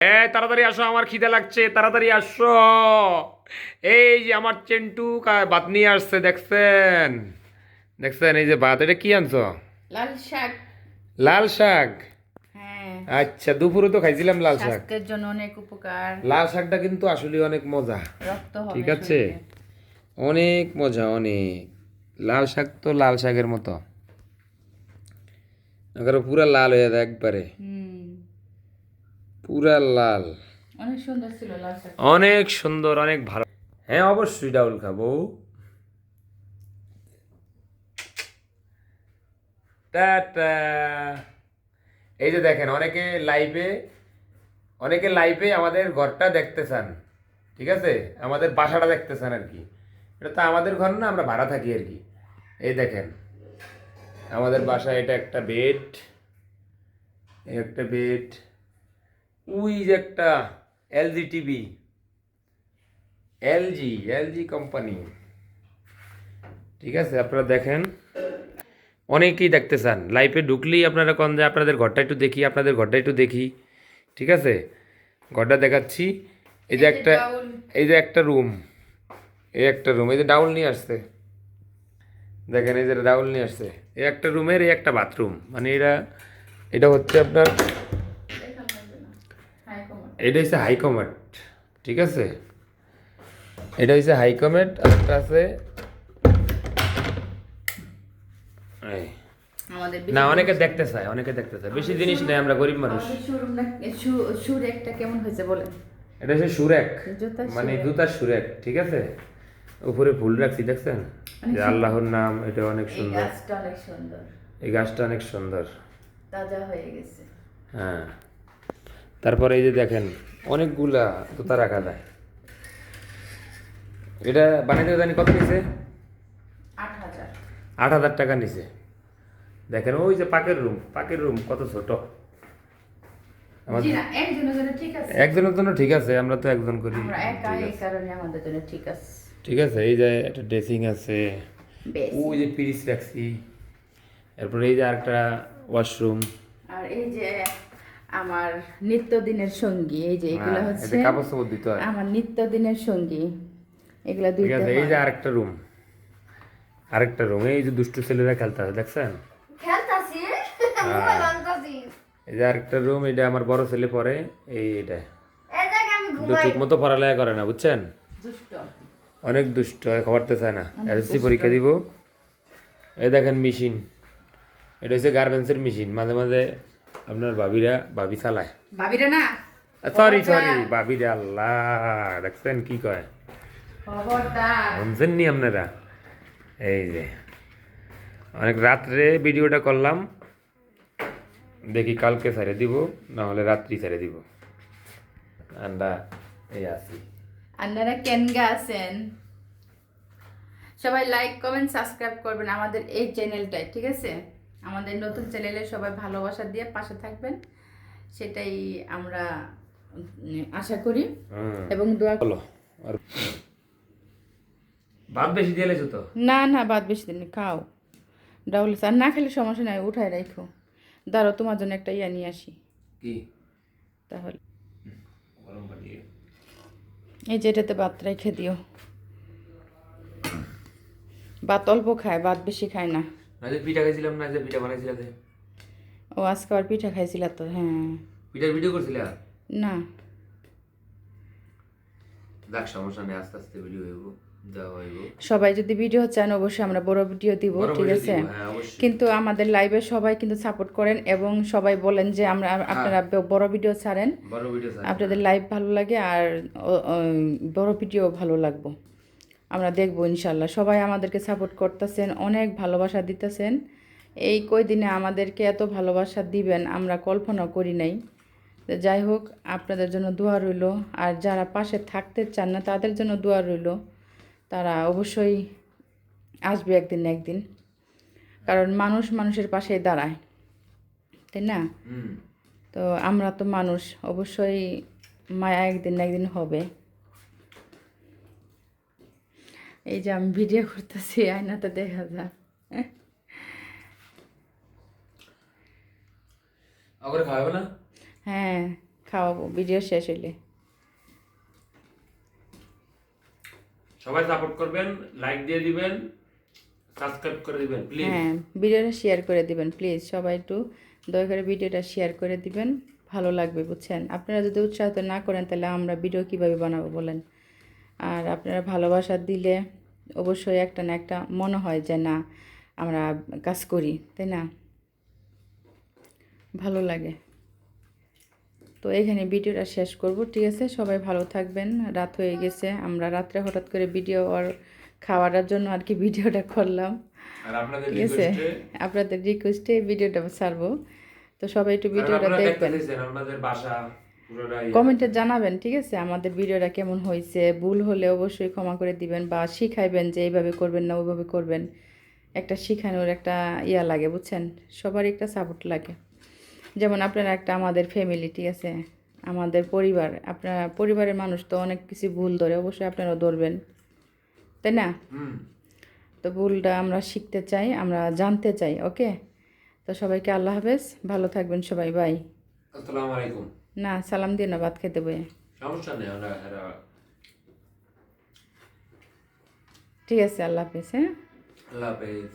তাড়াতাড়ি আসো, আমার খিদে লাগছে, তাড়াতাড়ি আসো। এই যে আমার চেন্টু ভাত নিয়ে আসছে, দেখছেন? দেখছেন এই যে ভাত, এটা কি আনছো? লাল শাক। লাল শাক। হ্যাঁ, আচ্ছা, দুপুরে তো খাইছিলাম লাল শাক। স্বাস্থ্যের জন্য অনেক উপকার। লাল শাকটা কিন্তু আসলে অনেক মজা। রক্ত ঠিক হবে আছে, শরীরে। অনেক মজা, অনেক। লাল শাক তো লাল শাকের মতো, একেবারে পুরা লাল হয়ে যায় একবারে, হুম, পুরা লাল। অনেক সুন্দর ছিল লাল শাক। অনেক সুন্দর, অনেক ভালো। হ্যাঁ, অবশ্যই ডাউল খাবো। টাটা। এই যে দেখেন, অনেকে লাইভে আমাদের ঘরটা দেখতে চান। ঠিক আছে, আমাদের বাসাটা দেখতে চান আর কি। এটা তো আমাদের ঘর না, আমরা ভাড়া থাকি আর কি। এই দেখেন আমাদের বাসায়, এটা একটা বেড, এই একটা বেড, ওই যে একটা LG TV, LG LG company. ঠিক আছে, আপনারা দেখেন, অনেকেই দেখতে চান লাইভে ঢুকলেই আপনারা কোন যে আপনাদের ঘরটা একটু দেখি, আপনাদের ঘরটা একটু দেখি। ঠিক আছে, ঘরটা দেখাচ্ছি। এই যে একটা, এই যে একটা রুম, এই একটা রুম, এই যে ডাউল নিয়ে আসছে, দেখেন এই যে ডাউল নিয়ে আসছে। এই একটা রুমের এই একটা বাথরুম, মানে এটা, এটা হচ্ছে আপনার, এটা হচ্ছে হাইকমান্ড। ঠিক আছে, এটা হচ্ছে হাইকমান্ড। আর একটা আছে এই। আমাদের না, অনেকে দেখতে চায়, অনেকে দেখতে চায়, বেশি জিনিস নেই, আমরা গরিব মানুষ। আমাদের সুর একটা কেমন হয়েছে বলেন? এটা হচ্ছে সুরেক, জুতার মানে সুরেক। জুতার সুরেক। ঠিক আছে, উপরে ফুল রাখছি, দেখছেন? অনেক যে সুন্দর। আল্লাহর নাম, এটা অনেক এই সুন্দর। গাছটা অনেক সুন্দর, এই গাছটা অনেক সুন্দর। তাজা হয়ে গেছে। হ্যাঁ, তারপরে এই যে দেখেন, অনেকগুলা জুতা রাখা যায়। এটা বানাইতে জানি কত নিছে? 8,000। 8,000 টাকা নিছে। দেখেন ওই যে পাকের রুম, পাকের রুম কত ছোট। জি না, একজনের জন্য ঠিক আছে। একজনের জন্য ঠিক আছে, আমরা তো একজন করি। আমরা একা, ঠিক এই আছে, কারণে আমাদের জন্য ঠিক আছে। ঠিক আছে। এই যে একটা ড্রেসিং আছে, বেশ। ওই যে পিরিচ রাখছি। এরপরে এই যে আরেকটা ওয়াশরুম। আর এই যে আমার নিত্যদিনের সঙ্গী, এই যে এগুলো হ্যাঁ, হচ্ছে এতে কাপড় চোপড় দিতে হয়। আমার নিত্যদিনের সঙ্গী, এগুলা ঠিক দুইটা আছে, এই যে হয়। আরেকটা রুম, আরেকটা রুম, এই যে দুষ্টু ছেলেরা খেলতে আছে, দেখছেন? খেলতাছি মোবাইল আনতাছি এই যে আরেকটা রুম, এটা আমার বড় ছেলে পড়ে। এটা এই জায়গায় আমি কিন্তু ঘুমাই ঠিক মতো পড়ালেখা করে না, বুঝছেন? দুষ্ট। অনেক দুষ্ট, খবরতে চায় না। অনেক এসএসসি দুষ্ট। পরীক্ষা দিব। এই দেখেন মেশিন, এটা হচ্ছে গার্মেন্টসের মেশিন। মাঝে মাঝে আপনার ভাবি চালায়। ভাবিরা না, সরি সরি, ভাবিরা, আল্লাহ, দেখছেন কি কয়? খবরদার। শুনছেন নি আপনারা? এই যে অনেক রাত্রে ভিডিওটা করলাম, দেখি কালকে ছেড়ে দিব, না হলে রাত্রি ছেড়ে দিব। আমরা এই আছি। আপনারা কেনগা আছেন? সবাই লাইক কমেন্ট সাবস্ক্রাইব করবেন আমাদের এই চ্যানেলটায়, ঠিক আছে? আমাদের নতুন চ্যানেলে সবাই ভালোবাসা দিয়ে পাশে থাকবেন, সেটাই আমরা আশা করি এবং দোয়া বলো, আর ভাত বেশি দিয়ে লেছো তো? না না, বাদ বেশি দিন খাও। ডাউল আর না খেলে সমস্যা নাই, উঠায় রাখো। দাঁড়ো, তোমার জন্য একটা ইয়া নিয়ে আসি কি? তাহলে। গরম পানি। এই যেটাতে ভাত রেখে দিও। ভাত অল্প খায়, ভাত বেশি খায় না। না যে পিঠা খাইছিলাম, না যে পিঠা বানাইছিলাম, ও আজকে আবার পিঠা খাইছিল তো? হ্যাঁ। পিঠার ভিডিও করছিলা? না, দেখ, সমস্যা নেই, আস্তে আস্তে ভিডিও হইব, দেওয়া হইব। সবাই যদি ভিডিও চান অবশ্যই আমরা বড় ভিডিও দিব, বড় ঠিক video আছে? দিব, হ্যাঁ, অবশ্যই। কিন্তু আমাদের লাইভে সবাই কিন্তু সাপোর্ট করেন এবং সবাই বলেন যে আমরা আপনারা বড় ভিডিও ছাড়েন, বড় ভিডিও চাই। আপনাদের লাইভ ভালো লাগে আর বড় ভিডিও ভালো লাগবো। আমরা দেখবো ইনশাল্লাহ। সবাই আমাদেরকে সাপোর্ট করতেছেন, অনেক ভালোবাসা দিতেছেন। এই কয়দিনে আমাদেরকে এত ভালোবাসা দিবেন আমরা কল্পনা করি নাই। তো যাই হোক, আপনাদের জন্য দোয়া রইল। আর যারা পাশে থাকতে চান না তাদের জন্য দোয়া রইল। তারা অবশ্যই আসবে একদিন না একদিন, কারণ মানুষ মানুষের পাশেই দাঁড়ায়, তাই না? তো আমরা তো মানুষ, অবশ্যই মায়া একদিন না একদিন হবে। এই যে আমি ভিডিও করতেছি, আয়নাতে দেখা যায়। আবার খাওয়াবে না? হ্যাঁ, খাওয়াবো ভিডিও শেষ হইলে। সবাই সাপোর্ট করবেন, লাইক দিয়ে দিবেন, সাবস্ক্রাইব করে দিবেন প্লিজ। হ্যাঁ, ভিডিওটা শেয়ার করে দিবেন প্লিজ, সবাই একটু দয়া করে ভিডিওটা শেয়ার করে দিবেন, ভালো লাগবে বুঝছেন। আপনারা যদি উৎসাহিত না করেন তাহলে আমরা ভিডিও কিভাবে বানাবো বলেন। আর আপনারা ভালোবাসা দিলে অবশ্যই একটা না একটা মনে হয় যে না আমরা কাজ করি, তাই না, ভালো লাগে। তো এখানে ভিডিওটা শেষ করব, ঠিক আছে, সবাই ভালো থাকবেন। রাত হয়ে গেছে, আমরা রাত্রে হঠাৎ করে ভিডিও আর খাওয়ার জন্য আর কি ভিডিওটা করলাম, আর আপনাদের ঠিক আছে, রিকোয়েস্টে আপনাদের রিকোয়েস্টে ভিডিওটা ছাড়বো। তো সবাই একটু ভিডিওটা আপনারা দেখতে দেখবেন, চাইছেন আপনাদের বাসা পুরোটাই। কমেন্টে জানাবেন, ঠিক আছে, আমাদের ভিডিওটা কেমন হয়েছে। ভুল হলে অবশ্যই ক্ষমা করে দিবেন বা শিখাইবেন যে এইভাবে করবেন না ওইভাবে করবেন। একটা শিখানোর একটা ইয়া লাগে বুঝছেন, সবারই একটা সাপোর্ট লাগে। যেমন আপনারা একটা আমাদের ফ্যামিলি, ঠিক আছে, আমাদের পরিবার, আপনার পরিবারের মানুষ তো অনেক কিছু ভুল ধরে, অবশ্যই আপনারাও ধরবেন, তাই না। হুম। তো ভুলটা আমরা শিখতে চাই, আমরা জানতে চাই, ওকে। তো সবাইকে আল্লাহ হাফেজ, ভালো থাকবেন সবাই, বাই। আসসালামু আলাইকুম। না সালাম দিয়ে না, ভাত খেতে বয়ে, সমস্যা নেই, আমরা ঠিক আছে, আল্লাহ হাফেজ, হ্যাঁ। আল্লাহ হাফেজ।